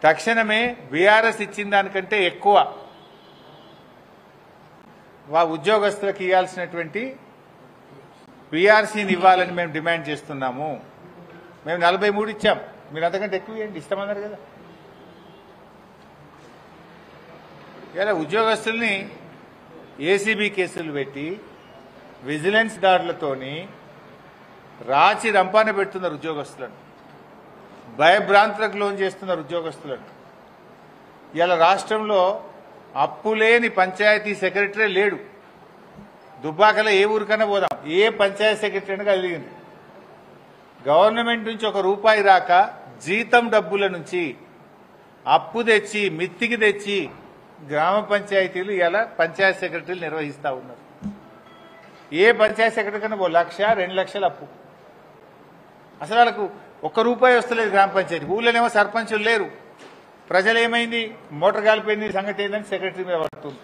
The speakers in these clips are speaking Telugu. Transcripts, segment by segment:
తక్షణమే బీఆర్ఎస్ ఇచ్చిన దానికంటే ఎక్కువ ఉద్యోగస్తులకు ఇవ్వాల్సినటువంటి పీఆర్సీని ఇవ్వాలని మేము డిమాండ్ చేస్తున్నాము. మేము 43 ఇచ్చాం, మీరు అంతకంటే ఎక్కువ ఇవ్వండి, ఇస్తామన్నారు కదా. ఇలా ఉద్యోగస్తుల్ని ఏసీబీ కేసులు పెట్టి విజిలెన్స్ దాడులతోని రాచి రంపాన పెడుతున్నారు ఉద్యోగస్తులను, భయభ్రాంతులకు లోన్ చేస్తున్నారు ఉద్యోగస్తులను. ఇలా రాష్ట్రంలో అప్పులేని పంచాయతీ సెక్రటరీ లేడు. దుబ్బాకలో ఏ ఊరికైనా పోదాం, ఏ పంచాయతీ సెక్రటరీ అయినా కలిగింది. గవర్నమెంట్ నుంచి ₹1 రాక జీతం డబ్బుల నుంచి అప్పు తెచ్చి మిత్తికి తెచ్చి గ్రామ పంచాయతీలు ఇలా పంచాయతీ సెక్రటరీలు నిర్వహిస్తూ ఉన్నారు. ఏ పంచాయతీ సెక్రటరీ కన్నా ₹1 లక్ష 2 లక్షల అప్పు. అసలు వాళ్ళకు ₹1 వస్తలేదు గ్రామ పంచాయతీ. ఊళ్ళోనేమో సర్పంచులు లేరు. ప్రజలు ఏమైంది, మోటార్ కాలిపోయింది సంగతి ఏందని సెక్రటరీ మీద పడుతుంది.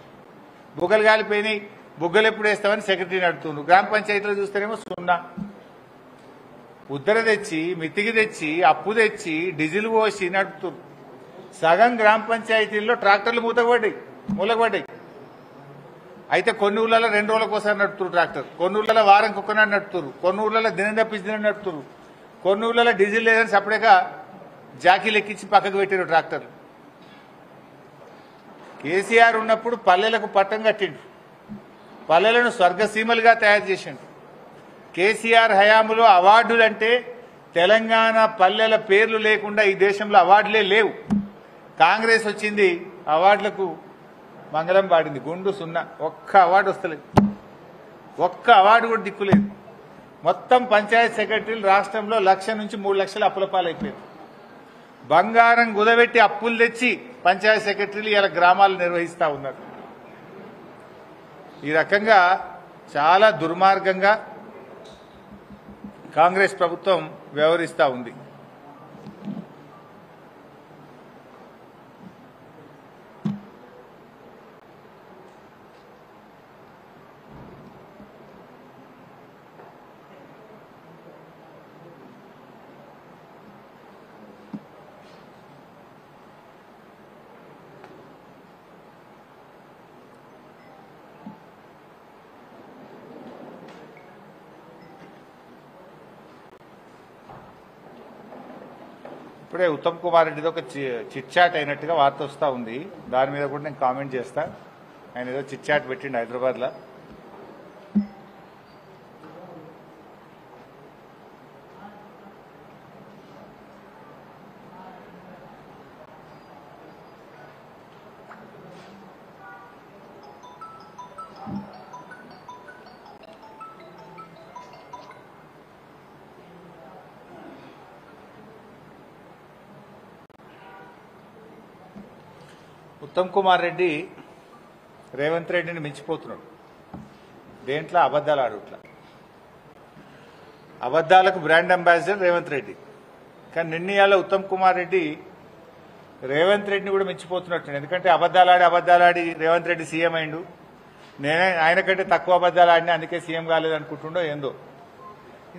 బుగ్గలు కాలిపోయినాయి, బుగ్గలు ఎప్పుడు వేస్తామని సెక్రటరీని అడుగుతుండ్రు. గ్రామ పంచాయతీలో చూస్తేనేమో 0. ఉద్దర తెచ్చి మితికి తెచ్చి అప్పు తెచ్చి డీజిల్ పోసి నడుపుతున్నారు. సగం గ్రామ పంచాయతీల్లో ట్రాక్టర్లు మూలకపడ్డాయి. అయితే కొన్ని ఊళ్ళలో 2 రోజుల కోసం నడుపుతున్నారు ట్రాక్టర్, కొన్ని ఊళ్ళలో వారం కుక్కనాడు నడుపుతున్నారు, కొన్ని ఊళ్ళలో దినం తప్పించి దినం నడుపుతున్నారు, కొన్ని ఊళ్ళలో డీజిల్ లేదని సపరేట్గా జాకీలు ఎక్కించి పక్కకు పెట్టారు ట్రాక్టర్లు. కేసీఆర్ ఉన్నప్పుడు పల్లెలకు పట్టం కట్టిండు, పల్లెలను స్వర్గసీమలుగా తయారు చేసిండు. కేసీఆర్ హయాంలో అవార్డులంటే తెలంగాణ పల్లెల పేర్లు లేకుండా ఈ దేశంలో అవార్డులే లేవు. కాంగ్రెస్ వచ్చింది, అవార్డులకు మంగళం పాడింది. గుండు 0, ఒక్క అవార్డు వస్తలేదు, ఒక్క అవార్డు కూడా దిక్కులేదు. మొత్తం పంచాయతీ సెక్రటరీలు రాష్ట్రంలో 1 లక్ష నుంచి 3 లక్షల అప్పుల పాలైపోయారు. బంగారం కుదబెట్టి అప్పులు తెచ్చి పంచాయతీ సెక్రటరీలు ఇలా గ్రామాలు నిర్వహిస్తూ ఉన్నారు. ఈ రకంగా చాలా దుర్మార్గంగా కాంగ్రెస్ ప్రభుత్వం వ్యవహరిస్తూ ఉంది. ఇప్పుడే ఉత్తమ్ కుమార్ రెడ్డిది ఒక చిట్ చాట్ అయినట్టుగా వార్త వస్తూ ఉంది. దాని మీద కూడా నేను కామెంట్ చేస్తా. ఆయన ఏదో చిట్ చాట్ పెట్టిండు హైదరాబాద్లో. ఉత్తమ్ కుమార్ రెడ్డి రేవంత్ రెడ్డిని మించిపోతున్నాడు. దేంట్లో అబద్దాలు ఆడుట్లా. అబద్దాలకు బ్రాండ్ అంబాసిడర్ రేవంత్ రెడ్డి. కానీ నిర్ణయాల్లో ఉత్తమ్ కుమార్ రెడ్డి రేవంత్ రెడ్డిని కూడా మించిపోతున్నట్టు. ఎందుకంటే అబద్దాలాడి రేవంత్ రెడ్డి సీఎం అయిండు. నేనే ఆయన కంటే తక్కువ అబద్దాలు ఆడినా అందుకే సీఎం కాలేదు అనుకుంటుండో ఏందో.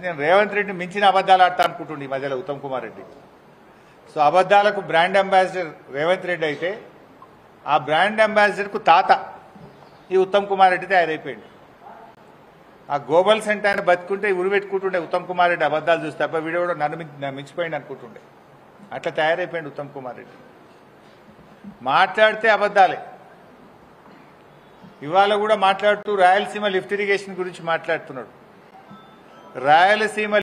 నేను రేవంత్ రెడ్డిని మించిన అబద్దాలు ఆడతా అనుకుంటుండే ఈ మధ్యలో ఉత్తమ్ కుమార్ రెడ్డి. సో అబద్దాలకు బ్రాండ్ అంబాసిడర్ రేవంత్ రెడ్డి అయితే ఆ బ్రాండ్ అంబాసిడర్కు తాత ఈ ఉత్తమ్ కుమార్ రెడ్డి తయారైపోయింది. ఆ గోబల్స్ అంటే ఆయన బతుకుంటే ఉరి పెట్టుకుంటుండే ఉత్తమ్ కుమార్ రెడ్డి అబద్దాలు చూస్తే అబ్బా వీడియో కూడా నన్ను మించిపోయింది అనుకుంటుండే. అట్లా తయారైపోయింది ఉత్తమ్ కుమార్ రెడ్డి. మాట్లాడితే అబద్దాలే. ఇవాళ కూడా మాట్లాడుతూ రాయలసీమ లిఫ్ట్ ఇరిగేషన్ గురించి మాట్లాడుతున్నాడు. రాయలసీమ